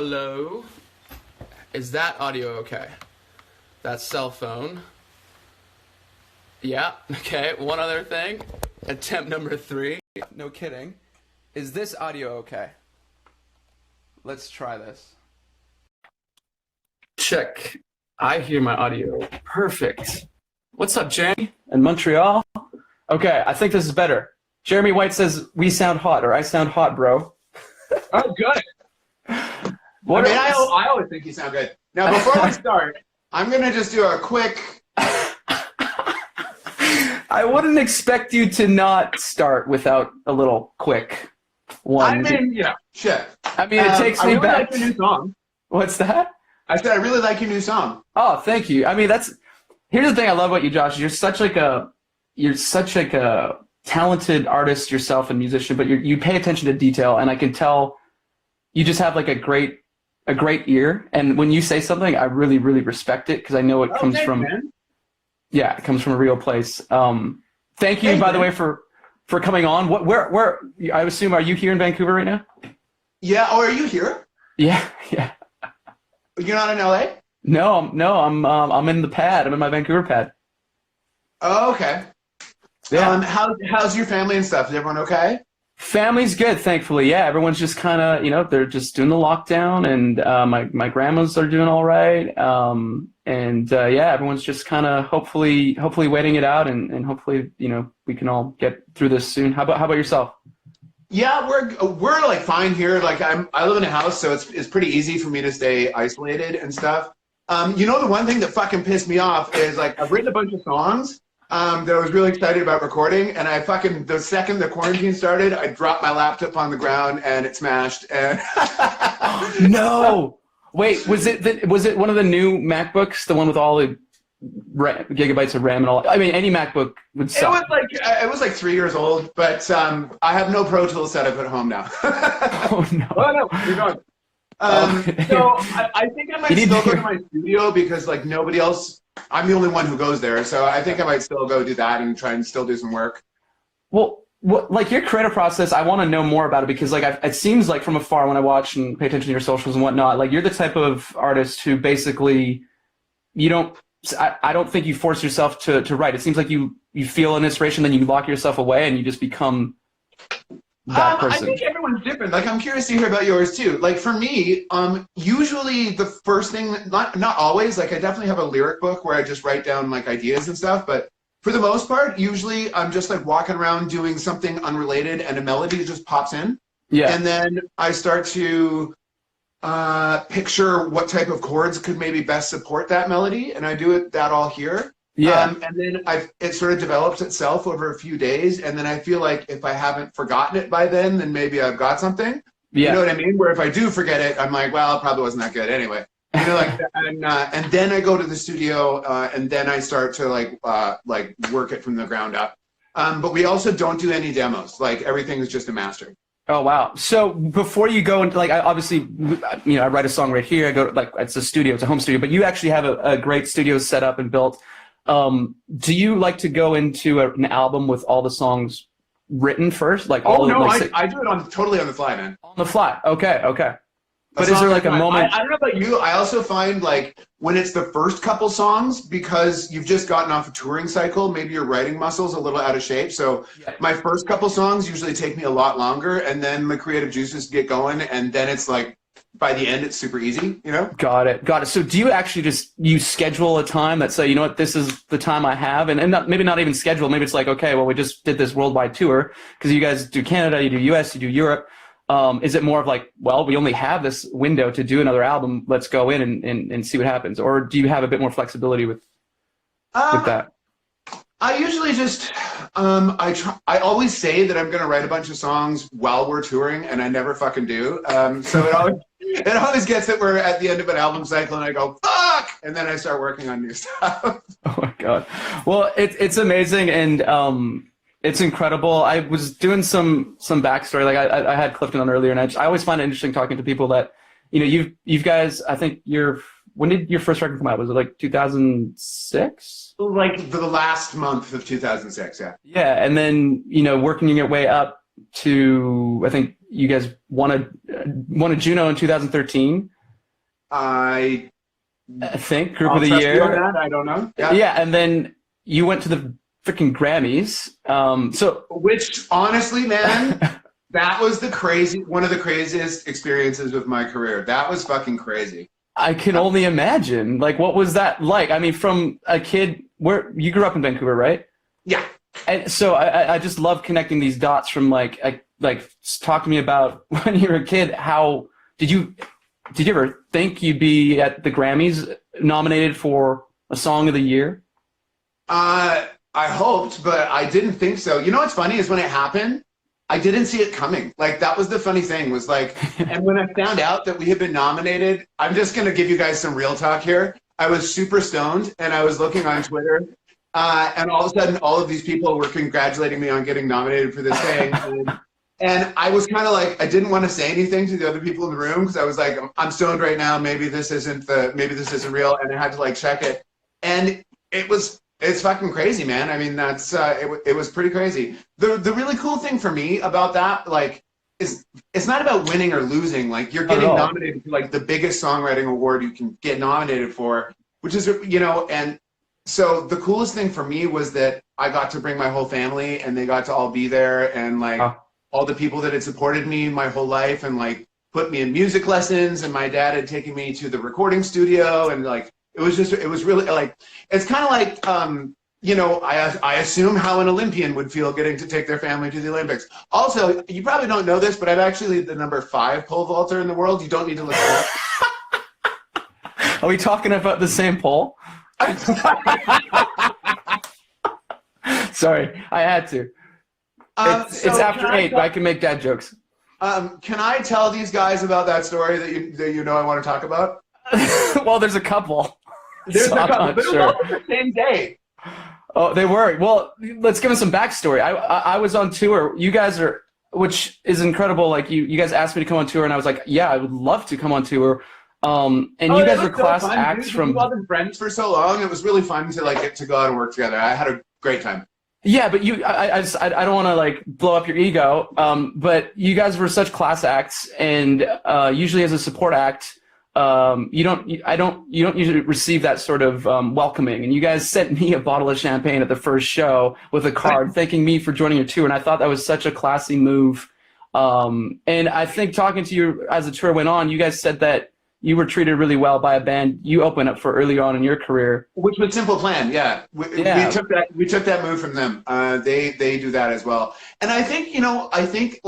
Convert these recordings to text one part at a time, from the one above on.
Hello? Is that audio okay? That's cell phone. Yeah, okay. One other thing. Attempt number 3. No kidding. Is this audio okay? Let's try this. Check. I hear my audio. Perfect. What's up, Jeremy? In Montreal? Okay, I think this is better. Jeremy White says, we sound hot, or I sound hot, bro. Oh, good. I always think you sound good. Now, before we start, I'm going to just do a quick... I wouldn't expect you to not start without a little quick one. I mean, shit. I mean, it takes me back. I really like your new song. What's that? I said I really like your new song. Oh, thank you. I mean, here's the thing I love about you, Josh. You're such like a talented artist yourself and musician, but you pay attention to detail, and I can tell you just have like a great ear. And when you say something, I really, really respect it because I know it comes from. Man. Yeah, it comes from a real place. Thank you, by the way, for coming on. Where? I assume, are you here in Vancouver right now? Yeah. Oh, are you here? Yeah. You're not in LA? No. I'm in the pad. I'm in my Vancouver pad. Oh, okay. Yeah. How's your family and stuff? Is everyone okay? Family's good, thankfully. Yeah, everyone's just kind of, they're just doing the lockdown, and my grandmas are doing all right. Everyone's just kind of hopefully waiting it out, and hopefully, we can all get through this soon. How about yourself? Yeah, we're like fine here. Like I live in a house, so it's pretty easy for me to stay isolated and stuff. The one thing that fucking pissed me off is like I've written a bunch of songs that I was really excited about recording, and the second the quarantine started, I dropped my laptop on the ground and it smashed. And No, wait, was it one of the new MacBooks, the one with all the gigabytes of RAM and all? I mean, any MacBook would suck. It was like 3 years old, but I have no Pro Tools setup at home now. Oh no! Oh no, you're gone. So I think I might still go to my studio because like nobody else. I'm the only one who goes there, so I think I might still go do that and try and still do some work. Well, like your creative process, I want to know more about it because like it seems like from afar when I watch and pay attention to your socials and whatnot, like you're the type of artist who basically I don't think you force yourself to write. It seems like you feel an inspiration, then you lock yourself away and you just become that person. I think everyone's different. Like, I'm curious to hear about yours too. Like for me, usually the first thing, not always, like I definitely have a lyric book where I just write down like ideas and stuff, but for the most part, usually I'm just like walking around doing something unrelated and a melody just pops in. Yeah. And then I start to picture what type of chords could maybe best support that melody, and I do that all here. Yeah. And then it sort of develops itself over a few days, and then I feel like if I haven't forgotten it by then maybe I've got something. Yeah. You know what I mean? Where if I do forget it, I'm like, well, it probably wasn't that good anyway. And then I go to the studio, and then I start to like work it from the ground up. But we also don't do any demos. Like everything is just a master. Oh wow! So before you go into I write a song right here. I go it's a studio, it's a home studio, but you actually have a great studio set up and built. Do you like to go into an album with all the songs written first? Like I do it totally on the fly, man. On the fly. Okay. But is there like a moment? I don't know about you. I also find like when it's the first couple songs, because you've just gotten off a touring cycle, maybe your writing muscle's a little out of shape. So my first couple songs usually take me a lot longer, and then the creative juices get going, and then it's like by the end it's super easy, Got it. So do you actually you schedule a time that say, this is the time I have, and maybe not even schedule, maybe it's like, okay, well, we just did this worldwide tour because you guys do Canada, you do US, you do Europe. Is it more of like, well, we only have this window to do another album, let's go in and see what happens? Or do you have a bit more flexibility with that? I usually just, I always say that I'm going to write a bunch of songs while we're touring, and I never fucking do. So it always gets that we're at the end of an album cycle, and I go, fuck! And then I start working on new stuff. Oh my God. Well, it's amazing, and it's incredible. I was doing some backstory. Like I had Clifton on earlier, and I always find it interesting talking to people that, you guys, I think when did your first record come out? Was it like 2006? Like for the last month of 2006, yeah. Yeah, and then, working your way up, to, I think you guys won a Juno in 2013. I think Group of the trust Year. you on that. I don't know. Yeah, and then you went to the freaking Grammys. Which honestly, man, that was one of the craziest experiences of my career. That was fucking crazy. I can only imagine. Like, what was that like? I mean, from a kid, where you grew up in Vancouver, right? Yeah. And so I just love connecting these dots from like talk to me about when you were a kid. How did you ever think you'd be at the Grammys nominated for a Song of the Year? I hoped, but I didn't think so. You know what's funny is when it happened, I didn't see it coming. Like, that was the funny thing, was like, and when I found out that we had been nominated, I'm just going to give you guys some real talk here. I was super stoned, and I was looking on Twitter, and all of a sudden, all of these people were congratulating me on getting nominated for this thing. And I was kind of like, I didn't want to say anything to the other people in the room, because I was like, I'm stoned right now. Maybe this isn't real. And I had to like check it. And it's fucking crazy, man. I mean, that's it was pretty crazy. The really cool thing for me about that, like, is it's not about winning or losing. Like, you're getting nominated for like the biggest songwriting award you can get nominated for, which is, you know. And so the coolest thing for me was that I got to bring my whole family, and they got to all be there, and like all the people that had supported me my whole life, and like put me in music lessons, and my dad had taken me to the recording studio, and like it was really like, it's kind of like, you know, I assume how an Olympian would feel getting to take their family to the Olympics. Also, you probably don't know this, but I'm actually the #5 pole vaulter in the world. You don't need to look it up. Are we talking about the same pole? Sorry, I had to. It's after 8, but I can make dad jokes. Can I tell these guys about that story that you know I want to talk about? Well, there's a couple. There's a couple. But it was all the same day. Oh, they were. Well, let's give them some backstory. I was on tour. You guys are, which is incredible. Like, you guys asked me to come on tour, and I was like, yeah, I would love to come on tour. And you guys were class acts from. We've all been friends for so long. It was really fun to like get to go out and work together. I had a great time. Yeah, but I don't want to like blow up your ego. But you guys were such class acts, and usually as a support act, you don't usually receive that sort of welcoming. And you guys sent me a bottle of champagne at the first show with a card thanking me for joining your tour, and I thought that was such a classy move. And I think talking to you as the tour went on, you guys said that you were treated really well by a band you opened up for early on in your career, which was Simple Plan. Yeah, we took that move from them. They do that as well. And I think, you know, I think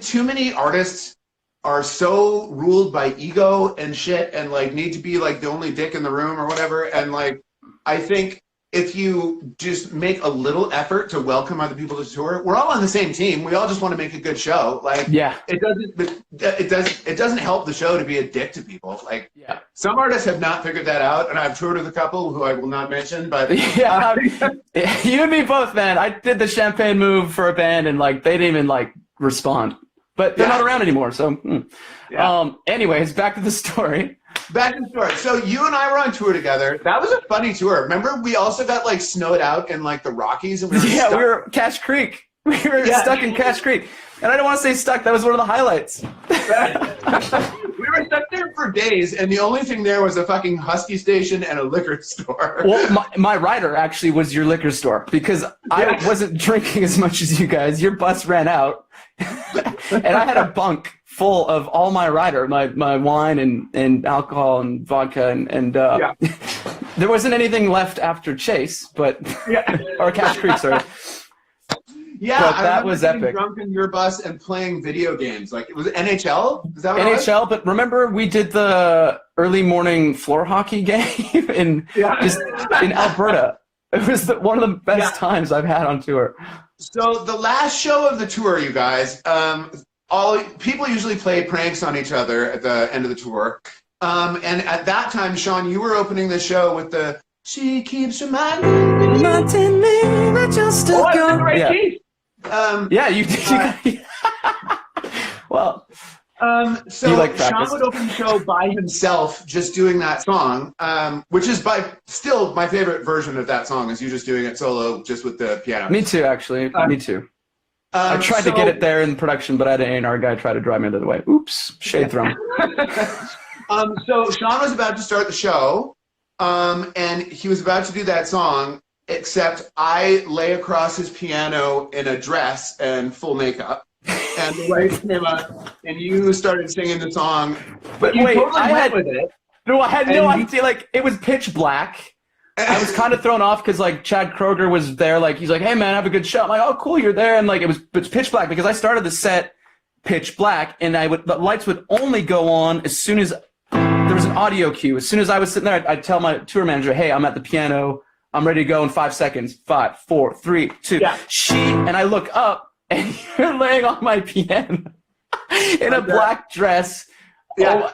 too many artists are so ruled by ego and shit, and like need to be like the only dick in the room or whatever. And like, I think if you just make a little effort to welcome other people to tour, we're all on the same team. We all just want to make a good show. Like, yeah, it doesn't help the show to be a dick to people. Like, yeah, some artists have not figured that out, and I've toured with a couple who I will not mention, but yeah, you and me both, man. I did the champagne move for a band, and like they didn't even like respond, but they're not around anymore. So, anyways, back to the story. Back to the story. So you and I were on tour together. That was a funny tour. Remember, we also got like snowed out in like the Rockies, and we were Cache Creek. We were stuck in Cache Creek, and I don't want to say stuck. That was one of the highlights. We were stuck there for days, and the only thing there was a fucking Husky station and a liquor store. Well, my rider actually was your liquor store, because I wasn't drinking as much as you guys. Your bus ran out, and I had a bunk full of all my rider, my wine and alcohol and vodka, and there wasn't anything left after Chase, but or Cache Creek, sorry. Yeah, but that was epic. Drunk in your bus and playing video games, like it was NHL. Is that what NHL? It was? But remember, we did the early morning floor hockey game in Alberta. It was one of the best times I've had on tour. So the last show of the tour, you guys, people usually play pranks on each other at the end of the tour. And at that time, Shawn, you were opening the show with the "She keeps reminding me that you're still gone." Well, so Shawn would open the show by himself, just doing that song, which is still my favorite version of that song, is you just doing it solo, just with the piano. Me too, actually. Me too. I tried to get it there in production, but I had an A&R guy try to drive me the other way. Oops, shade thrown. So Shawn was about to start the show, and he was about to do that song, except I lay across his piano in a dress and full makeup, and the lights came up, and you started singing the song. But you wait, totally went with it. No, I had no idea. Like, it was pitch black. I was kind of thrown off because, like, Chad Kroeger was there. Like, he's like, hey, man, have a good show. I'm like, oh, cool, you're there. And, like, it's pitch black because I started the set pitch black, and the lights would only go on as soon as there was an audio cue. As soon as I was sitting there, I'd tell my tour manager, hey, I'm at the piano. I'm ready to go in 5 seconds. 5, 4, 3, 2. Yeah. And I look up, and you're laying on my piano in a black dress. Yeah,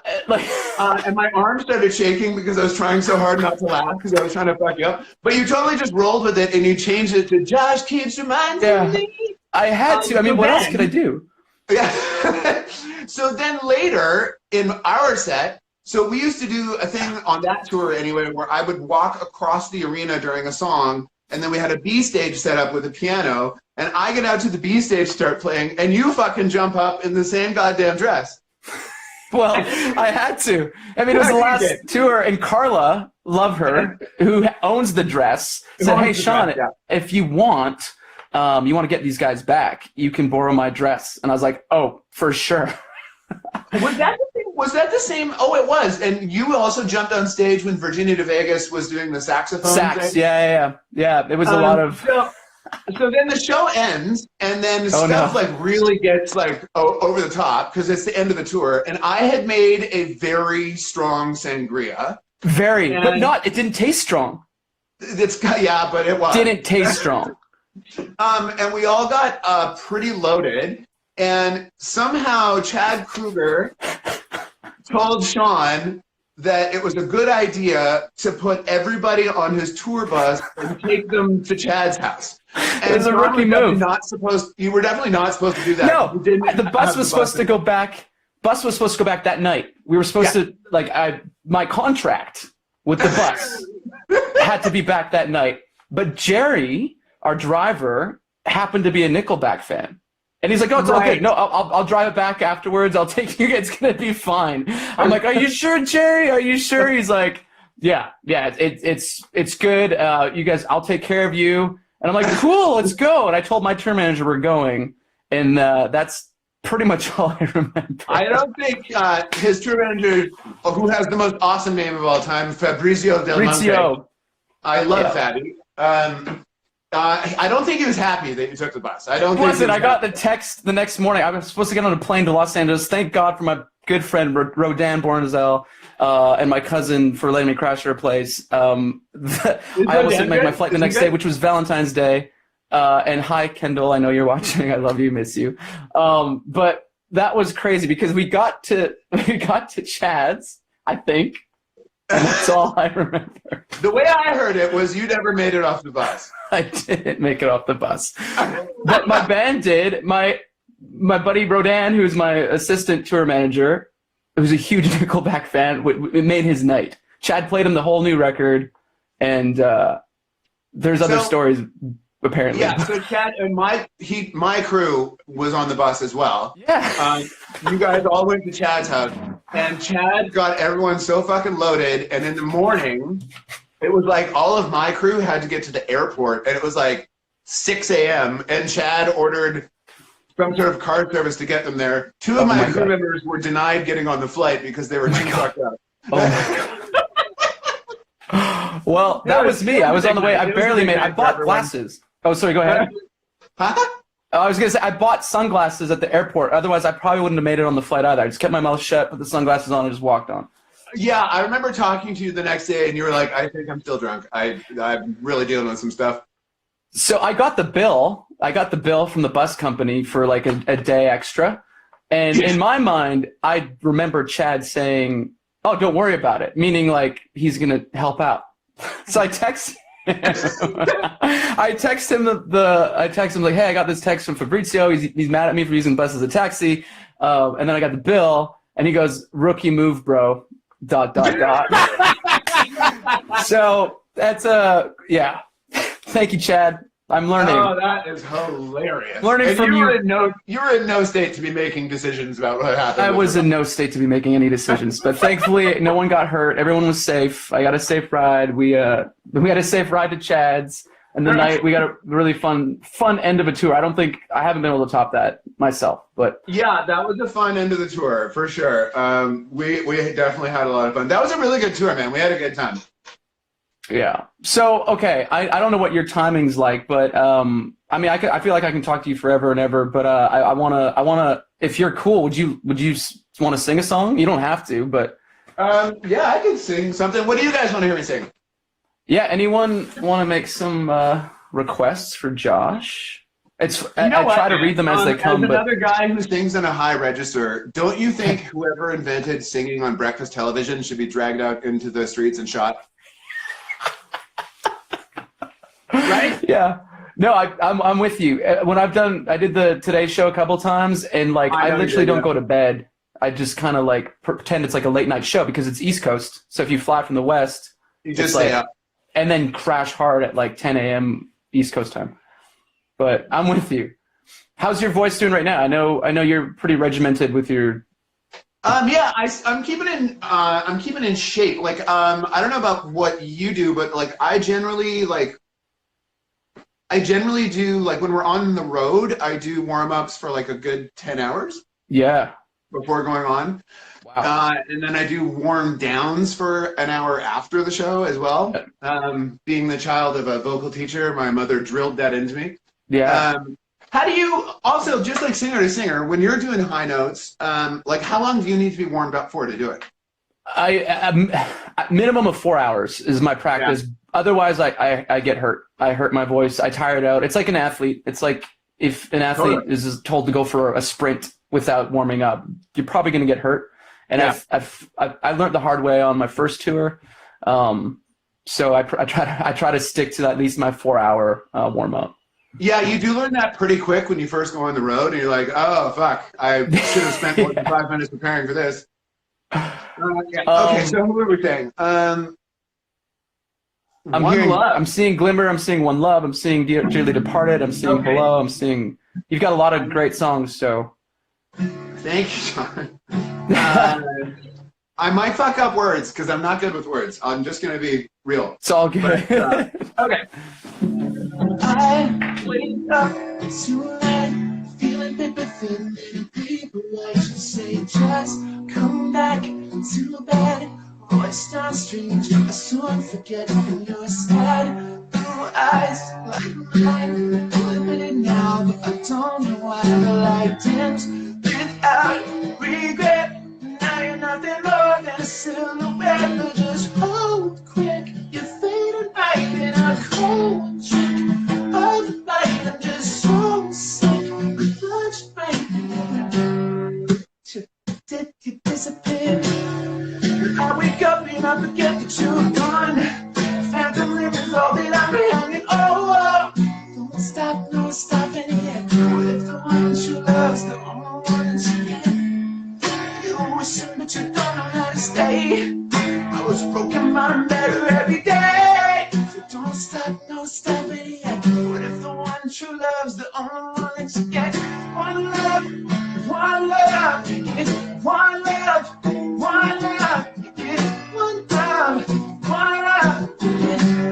and my arm started shaking because I was trying so hard not to laugh because I was trying to fuck you up. But you totally just rolled with it and you changed it to Josh keeps reminding me. I had to. I mean, what else could I do? Yeah. So then later in our set, so we used to do a thing on that tour anyway where I would walk across the arena during a song, and then we had a B stage set up with a piano, and I get out to the B stage, start playing, and you fucking jump up in the same goddamn dress. Well, I had to. I mean, it was the last tour, and Carla, love her, who owns the dress, said, hey, Shawn, if you want to get these guys back, you can borrow my dress. And I was like, oh, for sure. Was that the same? Oh, it was. And you also jumped on stage when Virginia de Vegas was doing the saxophone Sax, thing? Yeah. It was a lot of... So then the show ends, and then stuff like really gets like over the top because it's the end of the tour. And I had made a very strong sangria. But it didn't taste strong. But it was. Didn't taste strong. And we all got pretty loaded. And somehow Chad Kroeger told Shawn that it was a good idea to put everybody on his tour bus and take them to Chad's house. And it was a rookie move. You were definitely not supposed to do that. No, the bus was supposed to go back. Bus was supposed to go back that night. We were supposed to, my contract with the bus had to be back that night. But Jerry, our driver, happened to be a Nickelback fan. And he's like, oh, it's all good. No, I'll drive it back afterwards. I'll take you. It's going to be fine. I'm like, are you sure, Jerry? Are you sure? He's like, yeah, it's good. You guys, I'll take care of you. And I'm like, cool, let's go. And I told my tour manager we're going. And that's pretty much all I remember. I don't think his tour manager, who has the most awesome name of all time, Fabrizio Del Monte. I love Fabby. I don't think he was happy that you took the bus. I got the text the next morning. I was supposed to get on a plane to Los Angeles. Thank God for my good friend Rodan Bornazel and my cousin for letting me crash their place. I almost didn't make my flight the next day, which was Valentine's Day. And hi, Kendall. I know you're watching. I love you. Miss you. But that was crazy because we got to Chad's, I think. And that's all I remember. The way I heard it was you never made it off the bus. I didn't make it off the bus. But my band did. My buddy Rodan, who's my assistant tour manager, who's a huge Nickelback fan, it made his night. Chad played him the whole new record, and there's other stories, apparently. Yeah, so Chad and my crew was on the bus as well. Yeah. You guys all went to Chad's house, and Chad got everyone so fucking loaded, and in the morning, it was like all of my crew had to get to the airport, and it was like 6 a.m., and Chad ordered some sort of car service to get them there. Two of my crew members were denied getting on the flight because they were too fucked up. Well, that was me. I was on the way. I bought glasses. Oh, sorry, go ahead. Huh? I was going to say, I bought sunglasses at the airport. Otherwise, I probably wouldn't have made it on the flight either. I just kept my mouth shut, put the sunglasses on, and just walked on. Yeah, I remember talking to you the next day, and you were like, I think I'm still drunk. I'm really dealing with some stuff. So I got the bill. I got the bill from the bus company for like a day extra. And in my mind, I remember Chad saying, oh, don't worry about it, meaning like he's going to help out. So I text him. I text him like, hey, I got this text from Fabrizio. He's mad at me for using the bus as a taxi. And then I got the bill, and he goes, rookie move, bro. ... So that's yeah. Thank you, Chad. I'm learning. Oh, that is hilarious. Learning and from you were in no state to be making decisions about what happened. I was in no state to be making any decisions, but thankfully no one got hurt. Everyone was safe. I got a safe ride. We had a safe ride to Chad's, and the night we got a really fun end of a tour. I haven't been able to top that myself, but yeah, that was a fun end of the tour for sure. We definitely had a lot of fun. That was a really good tour, man. We had a good time. Yeah. So, okay, I don't know what your timing's like, but I mean, I feel like I can talk to you forever and ever, but I wanna, if you're cool, would you want to sing a song? You don't have to, but yeah, I can sing something. What do you guys want to hear me sing? yeah, anyone want to make some requests for Josh? I try to read them as they come. As another guy who sings in a high register, don't you think whoever invented singing on breakfast television should be dragged out into the streets and shot? Right? Yeah. No, I'm with you. When I did the Today Show a couple times, and like I literally don't go to bed. I just kind of like pretend it's like a late night show because it's East Coast. So if you fly from the West, you just stay up. And then crash hard at like 10 a.m. East Coast time. But I'm with you. How's your voice doing right now? I know you're pretty regimented with your. Yeah, I'm keeping in shape. Like I don't know about what you do, but like I generally do, like when we're on the road, I do warm-ups for like a good 10 hours. Yeah. Before going on. Wow. And then I do warm downs for an hour after the show as well. Being the child of a vocal teacher, my mother drilled that into me. Yeah. How do you, also, just like singer to singer, when you're doing high notes, like how long do you need to be warmed up for to do it? Minimum of 4 hours is my practice. Yeah. Otherwise, I get hurt. I hurt my voice. I tire it out. It's like an athlete. It's like if an athlete is told to go for a sprint without warming up, you're probably going to get hurt. And I learned the hard way on my first tour. So I try to stick to at least my 4 hour warm up. Yeah, you do learn that pretty quick when you first go on the road, and you're like, oh fuck, I should have spent more than 5 minutes preparing for this. Okay, so who were we saying? I'm seeing Glimmer. I'm seeing One Love. I'm seeing Dearly Departed. I'm seeing Hello. I'm seeing. You've got a lot of great songs. So. Thank you, Shawn. I might fuck up words because I'm not good with words. I'm just gonna be real. It's all good. But, okay. I wake up too late, feeling paper thin, and people I should say just come back to bed. Voice starts strange, I soon forget when you're sad. Blue eyes like mine, limited now, but I don't know why the light dims without regret. Now you're nothing more than a silhouette, but just hold quick. You're fading right in a cold trick of the light. I'm just so sick without you right there. You disappear. I wake up and I forget that you're gone. Phantom limits all that I'm hanging over. Don't stop, no stopping yet. What if the one you love's the only one that you get? You're wishing but you don't know how to stay. I was broken but I'm better every day. So don't stop, no stopping yet. What if the one true love's the only one that you get? One love, one love, it's one love, one love. One love, one love,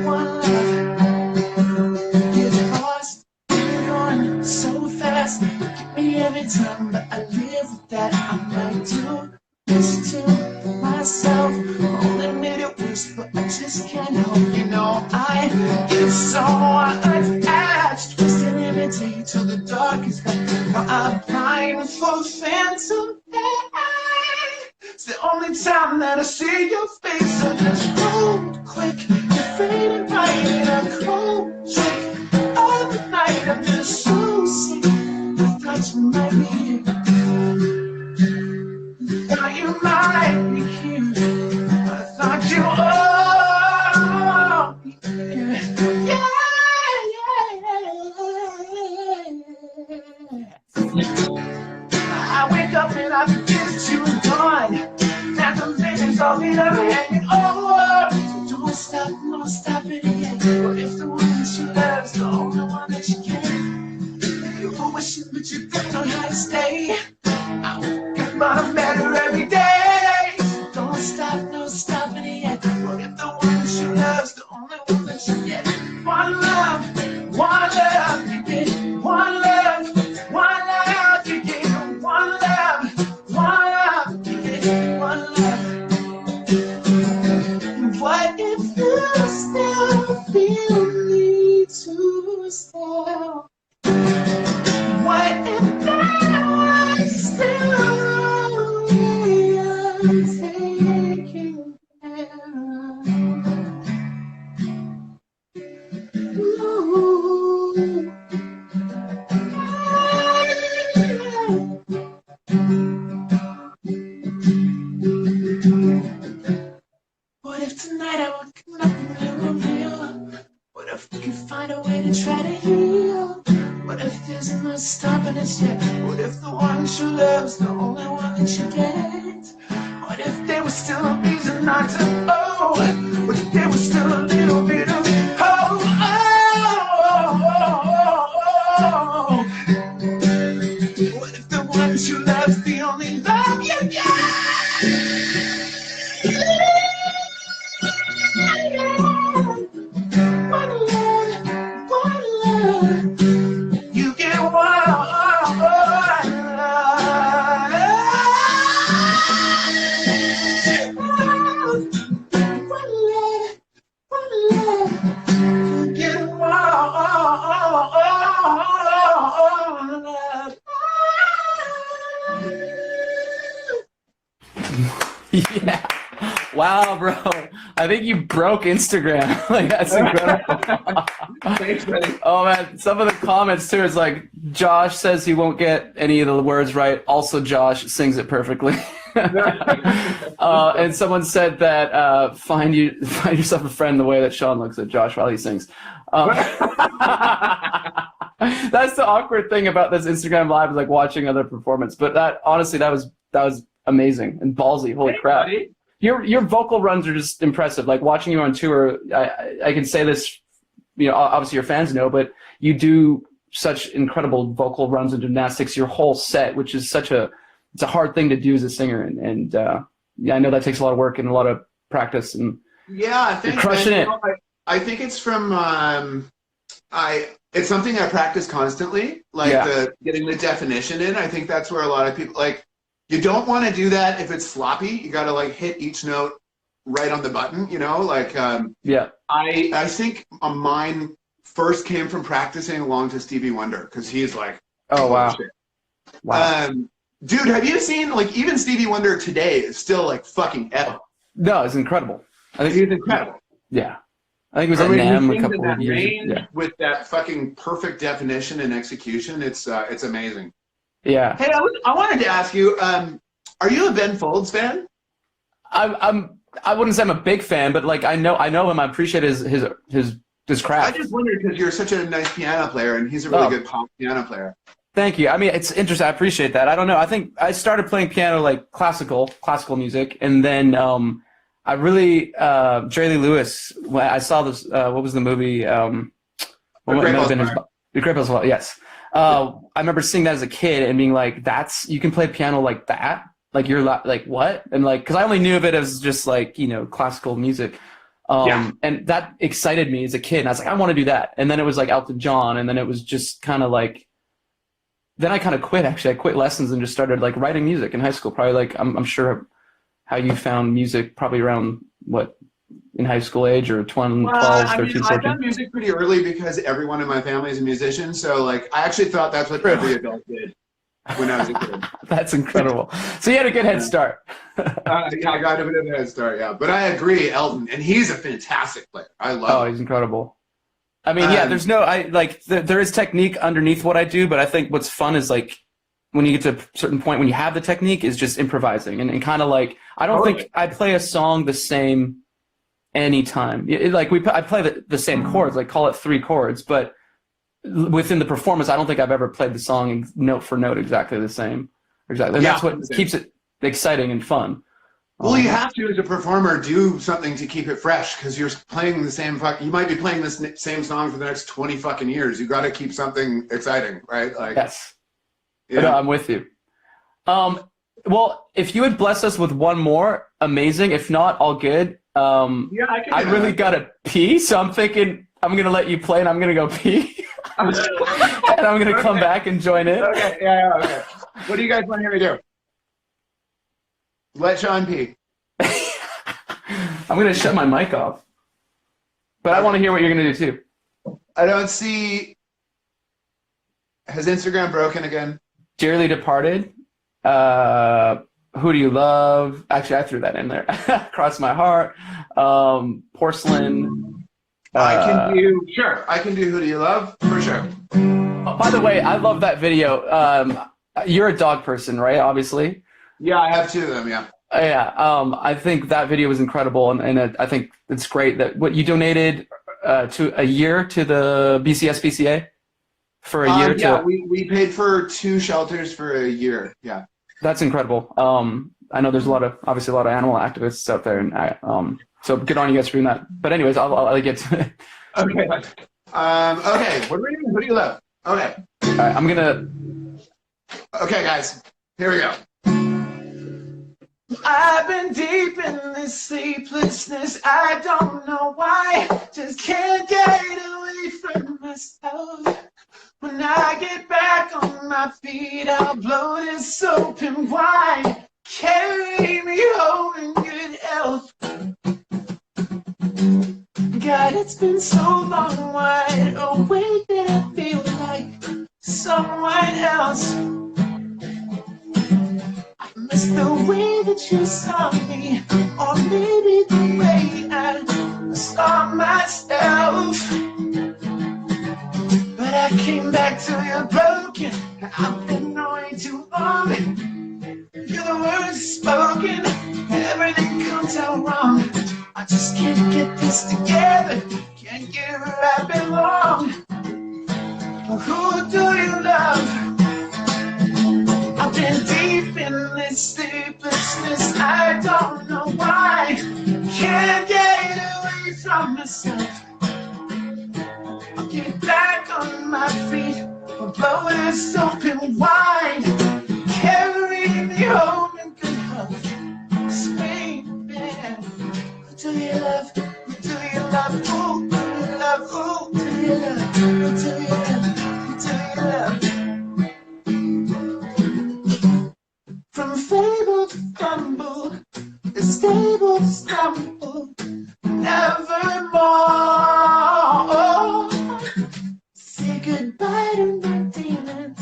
one love. Get lost, you're on so fast. Get me every time, but I live with that. I might do this to myself. Only made it worse, but I just can't help. You know, I get so attached, twisting every day till the dark is gone. Now I'm crying for phantom pain. It's the only time that I see your face. So just hold quick. You're fading right in a cold trick of the night. I'm just so sick. I thought you might be here. Now you might be here. I thought you I wake up and I forget that you were gone. Phantom visions all that I'm hanging over. So don't stop, no stopping yet. What if the one she loves the only one that stopping it yet? What if the one she loves, the only one that she gets? One love, you get one love, you get one love, you get one love. What if you still feel me to stay? What if there was still only I'm taking care of? Ooh. What if tonight I would come up and real? What if we could find a way to try to heal? What if there's no stopping us yet? What if the one she loves, the only one that she gets? What if there was still a reason not to? Oh, what if there was still a little bit of hope? Oh. What if the one she loves, the only love you get? One love, you get one love. You get Yeah. Wow, bro. I think you broke Instagram. Like, that's incredible. Thanks, buddy. Oh, man. Some of the comments, too, is like, Josh says he won't get any of the words right. Also, Josh sings it perfectly. And someone said that find yourself a friend the way that Shawn looks at Josh while he sings. That's the awkward thing about this Instagram Live, is like watching other performance. But that, honestly, that was amazing and ballsy. Holy crap. Buddy. Your vocal runs are just impressive. Like, watching you on tour, I can say this, obviously your fans know, but you do such incredible vocal runs and gymnastics your whole set, which is it's a hard thing to do as a singer. And yeah, I know that takes a lot of work and a lot of practice. And yeah, thanks, you're crushing it. I think it's from it's something I practice constantly, like getting the definition in. I think that's where a lot of people, like, you don't want to do that if it's floppy. You got to like hit each note right on the button, like, I think mine first came from practicing along to Stevie Wonder, because he's like, oh, wow. Shit. Wow. Dude, have you seen, like, even Stevie Wonder today is still like fucking epic. No, it's incredible. I think he's incredible. Yeah. I think it was at NAMM a couple of years ago. With that fucking perfect definition and execution, it's amazing. Yeah. Hey, I wanted to ask you, are you a Ben Folds fan? I wouldn't say I'm a big fan, but like I know him. I appreciate his craft. I just wondered, because you're such a nice piano player, and he's a really good pop piano player. Thank you. I mean, it's interesting. I appreciate that. I don't know. I think I started playing piano, like classical music, and then I really Jerry Lee Lewis. When I saw this, what was the movie? The Great Balls of Fire. Yes. I remember seeing that as a kid and being like, you can play piano like that? Like, you're like, what? And like, because I only knew of it as just like, classical music. And that excited me as a kid. And I was like, I want to do that. And then it was like Elton John. And then it was just kind of like, then I kind of quit, actually. I quit lessons and just started like writing music in high school. Probably like, I'm sure how you found music probably around in high school age, or 12, 13, 14? I found music pretty early because everyone in my family is a musician. So like, I actually thought that's what every adult did when I was a kid. That's incredible. So you had a good head start. Yeah, I got a bit of a head start, yeah. But I agree, Elton, and he's a fantastic player. I love him. Oh, he's incredible. I mean, yeah, there is technique underneath what I do, but I think what's fun is like, when you get to a certain point, when you have the technique, is just improvising and kind of like, I don't think I play a song the same anytime. I play the same chords, like call it 3 chords, but within the performance, I don't think I've ever played the song note for note exactly the same. Exactly. And that's what keeps it exciting and fun. Well, you have to, as a performer, do something to keep it fresh, because you're playing the same you might be playing this same song for the next 20 fucking years. You got to keep something exciting, right? Like, yes. Yeah. No, I'm with you. Well, if you would bless us with one more, amazing. If not, all good. Yeah, I can. I really gotta pee, so I'm thinking I'm gonna let you play, and I'm gonna go pee, and I'm gonna come back and join in. Okay, yeah, okay. What do you guys want to hear me do? Let Shawn pee. I'm gonna shut my mic off, but I want to hear what you're gonna do too. I don't see. Has Instagram broken again? Dearly departed. Who do you love? Actually, I threw that in there. Cross my heart. Porcelain. I can do. Sure, I can do. Who do you love? For sure. Oh, by the way, I love that video. You're a dog person, right? Obviously. Yeah, I have two of them. Yeah. Yeah. I think that video was incredible, and I think it's great that what you donated to a year to the BCSPCA for a year. Yeah, we paid for 2 shelters for a year. Yeah. That's incredible. I know there's obviously a lot of animal activists out there, and so good on you guys for doing that. But anyways, I'll get to it. Okay. Okay. What are we doing? Who do you love? Okay. All right, I'm gonna. Okay, guys. Here we go. I've been deep in this sleeplessness. I don't know why. Just can't get away from myself. When I get back on my feet, I'll blow this open wide. Carry me home in good health. God, it's been so long, wide awake that I feel like someone else. I miss the way that you saw me, or maybe the way I saw myself. But I came back to you broken. I've been knowing too long. You're the words spoken. Everything comes out wrong. I just can't get this together. Can't get where I belong. Who do you love? I've been deep in this sleeplessness. I don't know why. Can't get away from myself. I'll get back on my feet. I'll blow this open wide. Carry me home in good health. Screaming. Who do you love? Who do you love? Who do you love? Who do you love? Who do you love? Who do you love? From fable to fumble, it's stable to stumble, nevermore. Say goodbye to my demons,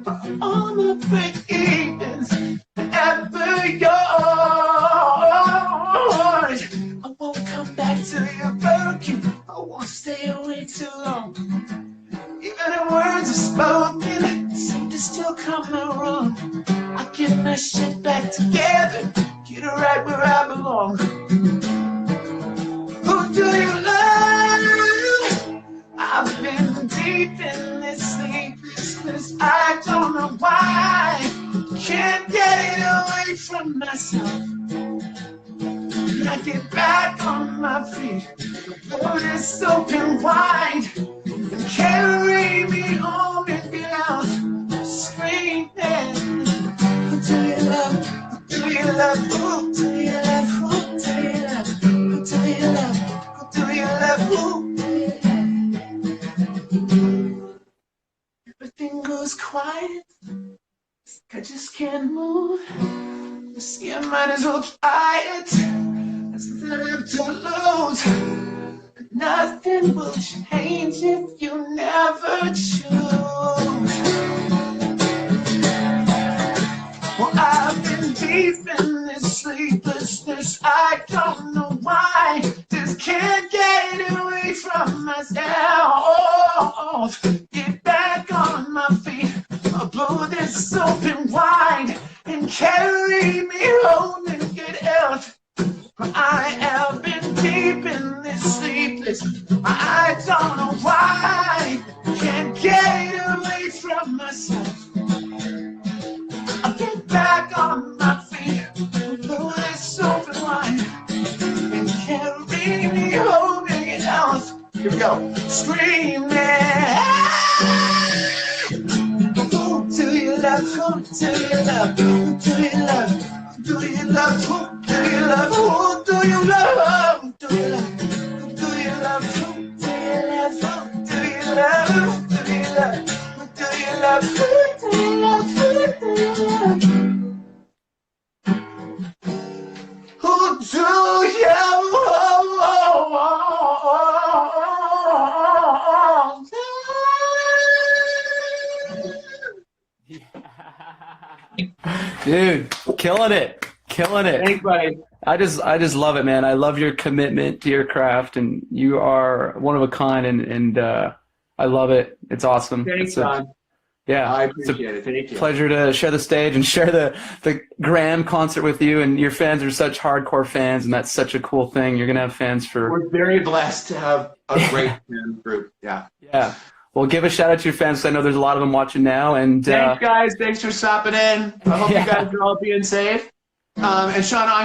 for all my break-evens, forever yours. I won't come back till you're broken, I won't stay away too long. Even if words are spoken, seem to still come out wrong. I get my shit back together, get it right where I belong. Who do you love? I've been deep in this sleeplessness. I don't know why. Can't get it away from myself. When I get back on my feet, the door is open wide. And carry me home and get out. Screaming. Who do you love? Who do you love? Who do you love? Who do you love? Who do you love? Who do you love? Who do you love? Everything goes quiet. I just can't move. You see, I might as well try it. There's nothing left to lose. Nothing will change if you never choose. Well, I've been deep in this sleeplessness. I don't know why. Just can't get away from myself. Get back on my feet. I'll blow this open wide and carry me home in good health. I have been deep in this sleepless. I don't know why. Can't get away from myself. I'll get back on my feet. Blow this open wide and carry me home in good health. Here we go. Screaming. Who do you love? do you love? Who do you love? Who do you love? Who do you love? Who do you love? Who do you love? Who do you love? Who do you love? Who do you love? Who do you love? Who do you love? Who do you love? Who do you love? Who do you Dude, killing it. Killing it. Thanks, buddy. I just love it, man. I love your commitment to your craft, and you are one of a kind, and I love it. It's awesome. Thanks, Shawn. Yeah, I appreciate it. Thank you. Pleasure to share the stage and share the Graham concert with you. And your fans are such hardcore fans, and that's such a cool thing. You're gonna have fans for. We're very blessed to have a great fan group. Yeah. Yeah. Well, give a shout out to your fans, because I know there's a lot of them watching now. And thanks, guys. Thanks for stopping in. I hope you guys are all being safe. And Shawn, I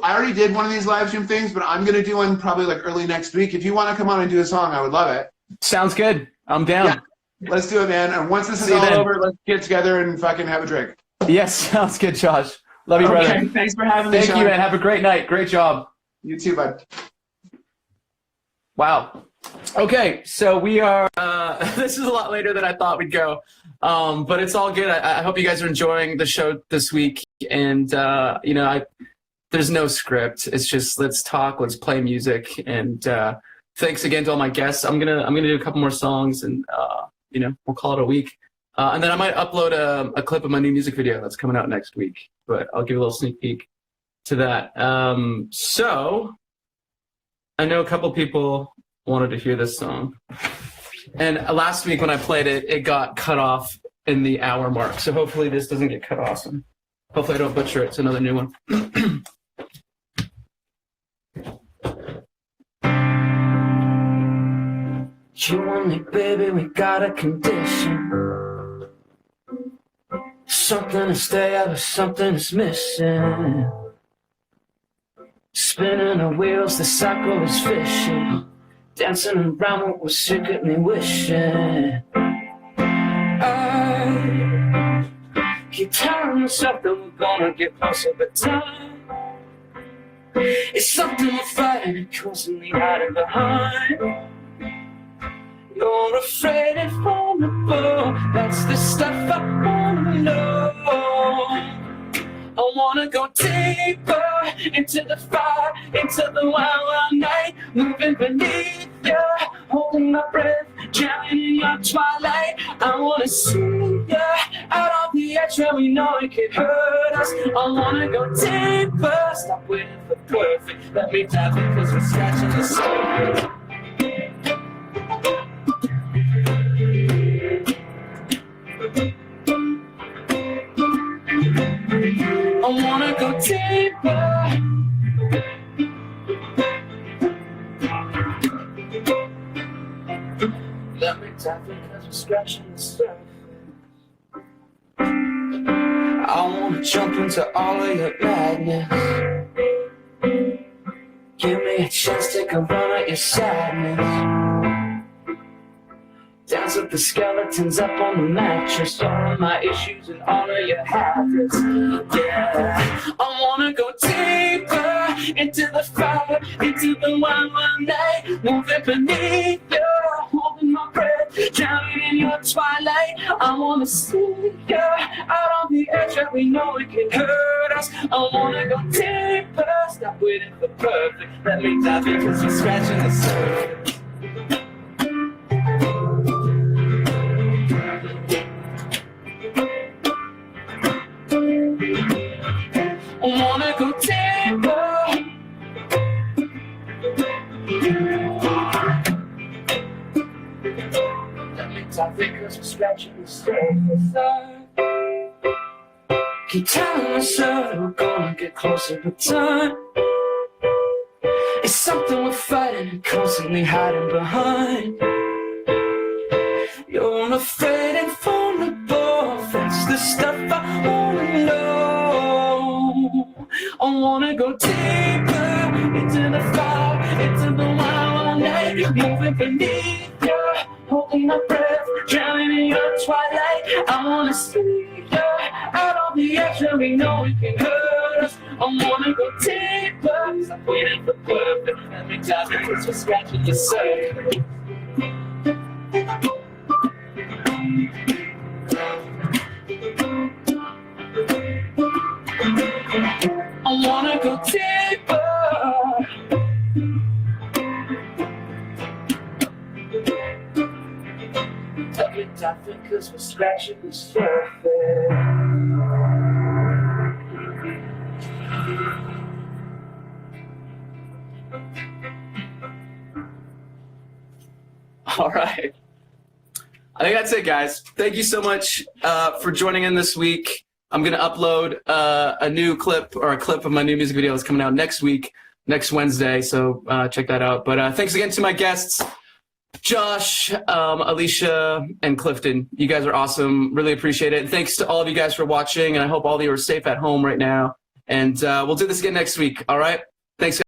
already did one of these live stream things, but I'm gonna do one probably like early next week. If you want to come on and do a song, I would love it. Sounds good. I'm down. Yeah. Let's do it, man. And once this is all over, let's get together and fucking have a drink. Yes, sounds good, Josh. Love you, brother. Okay, thanks for having me, Shawn. Thank you, man. Have a great night. Great job. You too, bud. Wow. Okay, so we are, this is a lot later than I thought we'd go, but it's all good. I hope you guys are enjoying the show this week, and, there's no script. It's just, let's talk, let's play music, and thanks again to all my guests. I'm gonna do a couple more songs, and, we'll call it a week. And then I might upload a clip of my new music video that's coming out next week, but I'll give a little sneak peek to that. So, I know a couple people wanted to hear this song. And last week when I played it, it got cut off in the hour mark. So hopefully this doesn't get cut off. And hopefully I don't butcher it. It's another new one. You and me, baby, we got a condition. Something to stay out of, something is missing. Spinning the wheels, the cycle is fishing. Dancing around what we're secretly wishing. I keep telling myself that we're gonna get closer, but time is something we're fighting and constantly hiding behind. You're afraid and vulnerable, that's the stuff I wanna know. I wanna go deeper into the fire, into the wild, wild night, moving beneath you, holding my breath, drowning in your twilight. I wanna see you out on the edge where we know it could hurt us. I wanna go deeper, stop waiting for perfect. Let me dive in, 'cause we're scratching the surface. I wanna go deeper. Let me tap in, 'cause we're scratching the surface. I wanna jump into all of your madness. Give me a chance, take a run at your sadness. Dance with the skeletons up on the mattress. All of my issues and all of your habits. Yeah, I wanna go deeper into the fire, into the wild, wild night, moving beneath you, holding my breath, drowning in your twilight. I wanna see you out on the edge where we know it can hurt us. I wanna go deeper, stop waiting for perfect. Let me dive in, 'cause we're scratching the surface. I wanna go deeper. Let me dive in, 'cause we're scratching the surface. Keep telling myself that we're gonna get closer, but time is something we're fighting and constantly hiding behind. You're afraid and vulnerable, that's the stuff I wanna know. I wanna go deeper into the fire, into the wild night, moving beneath you, holding my breath, drowning in your twilight. I wanna see you pressure, we know it can hurt us. I wanna go deeper, 'cause I'm waiting for perfect. Every time it's just scratching the surface. I wanna go deeper. Every time because we're scratching the surface. All right. I think that's it, guys. Thank you so much for joining in this week. I'm going to upload a new clip or a clip of my new music video that's coming out next week, next Wednesday. So check that out. But thanks again to my guests, Josh, Alicia, and Clifton. You guys are awesome. Really appreciate it. And thanks to all of you guys for watching. And I hope all of you are safe at home right now. And we'll do this again next week. All right. Thanks.